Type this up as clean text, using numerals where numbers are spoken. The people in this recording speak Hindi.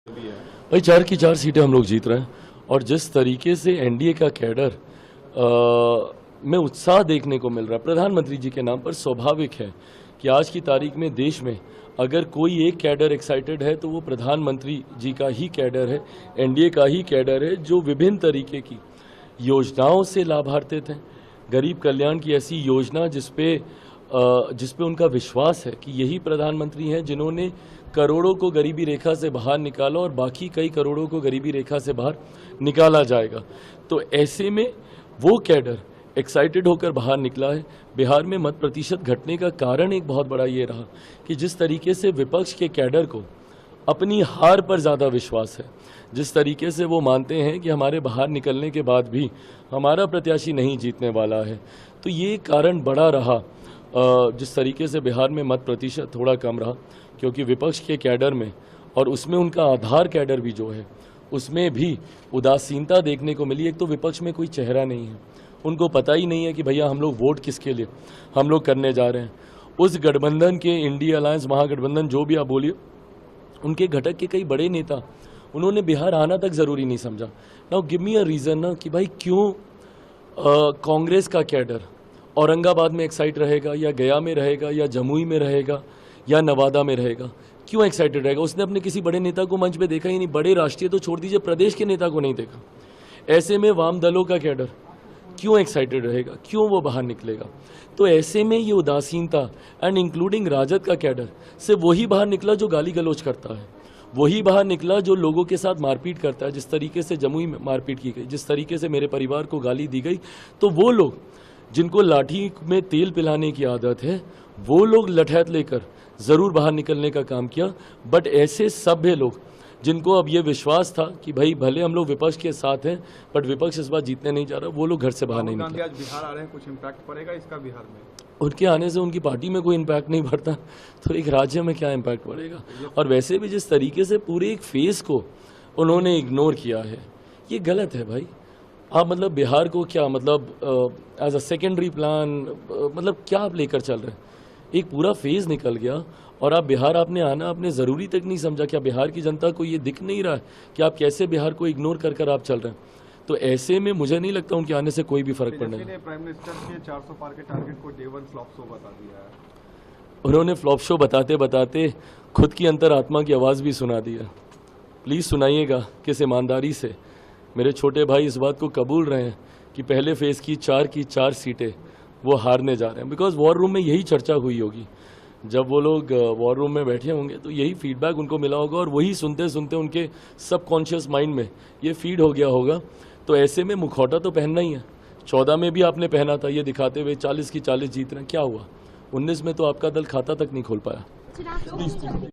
भाई 4 की 4 सीटें हम लोग जीत रहे हैं और जिस तरीके से एनडीए का कैडर में उत्साह देखने को मिल रहा है प्रधानमंत्री जी के नाम पर, स्वाभाविक है कि आज की तारीख में देश में अगर कोई एक कैडर एक्साइटेड है तो वो प्रधानमंत्री जी का ही कैडर है, एनडीए का ही कैडर है, जो विभिन्न तरीके की योजनाओं से लाभान्वित हैं। गरीब कल्याण की ऐसी योजना जिसपे उनका विश्वास है कि यही प्रधानमंत्री हैं जिन्होंने करोड़ों को गरीबी रेखा से बाहर निकाला और बाकी कई करोड़ों को गरीबी रेखा से बाहर निकाला जाएगा। तो ऐसे में वो कैडर एक्साइटेड होकर बाहर निकला है। बिहार में मत प्रतिशत घटने का कारण एक बहुत बड़ा ये रहा कि जिस तरीके से विपक्ष के कैडर को अपनी हार पर ज़्यादा विश्वास है, जिस तरीके से वो मानते हैं कि हमारे बाहर निकलने के बाद भी हमारा प्रत्याशी नहीं जीतने वाला है, तो ये कारण बड़ा रहा जिस तरीके से बिहार में मत प्रतिशत थोड़ा कम रहा, क्योंकि विपक्ष के कैडर में और उसमें उनका आधार कैडर भी जो है उसमें भी उदासीनता देखने को मिली। एक तो विपक्ष में कोई चेहरा नहीं है, उनको पता ही नहीं है कि भैया हम लोग वोट किसके लिए हम लोग करने जा रहे हैं। उस गठबंधन के इंडिया अलायंस महागठबंधन जो भी आप बोलिए, उनके घटक के कई बड़े नेता उन्होंने बिहार आना तक ज़रूरी नहीं समझा। Now give me a reason ना कि भाई क्यों कांग्रेस का कैडर औरंगाबाद में एक्साइट रहेगा या गया में रहेगा या जमुई में रहेगा या नवादा में रहेगा, क्यों एक्साइटेड रहेगा? उसने अपने किसी बड़े नेता को मंच पे देखा ही नहीं, बड़े राष्ट्रीय तो छोड़ दीजिए, प्रदेश के नेता को नहीं देखा। ऐसे में वाम दलों का कैडर क्यों एक्साइटेड रहेगा, क्यों वो बाहर निकलेगा? तो ऐसे में ये उदासीनता एंड इंक्लूडिंग राजद का कैडर से वही बाहर निकला जो गाली गलौज करता है, वही बाहर निकला जो लोगों के साथ मारपीट करता है। जिस तरीके से जमुई में मारपीट की गई, जिस तरीके से मेरे परिवार को गाली दी गई, तो वो लोग जिनको लाठी में तेल पिलाने की आदत है वो लोग लठैत लेकर ज़रूर बाहर निकलने का काम किया। बट ऐसे सभ्य लोग जिनको अब ये विश्वास था कि भाई भले हम लोग विपक्ष के साथ हैं बट विपक्ष इस बार जीतने नहीं जा रहा, वो लोग घर से बाहर नहीं निकले। आज बिहार आ रहे हैं, कुछ इम्पैक्ट पड़ेगा इसका बिहार में? उनके आने से उनकी पार्टी में कोई इम्पैक्ट नहीं पड़ता तो एक राज्य में क्या इम्पैक्ट पड़ेगा? और वैसे भी जिस तरीके से पूरे एक फेज को उन्होंने इग्नोर किया है, ये गलत है भाई। आप मतलब बिहार को क्या मतलब एज अ सेकेंडरी प्लान मतलब क्या आप लेकर चल रहे हैं? एक पूरा फेज निकल गया और आप बिहार आपने आना आपने ज़रूरी तक नहीं समझा। क्या बिहार की जनता को ये दिख नहीं रहा है कि आप कैसे बिहार को इग्नोर कर कर आप चल रहे हैं? तो ऐसे में मुझे नहीं लगता उनके आने से कोई भी फर्क पड़ने वाला। प्राइम मिनिस्टर के 400 पार के टारगेट को डे 1 फ्लॉप शो बता दिया है। उन्होंने फ्लॉप शो बताते बताते खुद की अंतरात्मा की आवाज़ भी सुना दी है। प्लीज़ सुनाइएगा किस ईमानदारी से मेरे छोटे भाई इस बात को कबूल रहे हैं कि पहले फेज़ की 4 सीटें वो हारने जा रहे हैं। बिकॉज वॉर रूम में यही चर्चा हुई होगी, जब वो लोग वॉर रूम में बैठे होंगे तो यही फीडबैक उनको मिला होगा और वही सुनते सुनते उनके सबकॉन्शियस माइंड में ये फीड हो गया होगा। तो ऐसे में मुखौटा तो पहनना ही है। 14 में भी आपने पहना था ये दिखाते हुए 40 की 40 जीत रहे हैं, क्या हुआ? 19 में तो आपका दल खाता तक नहीं खोल पाया।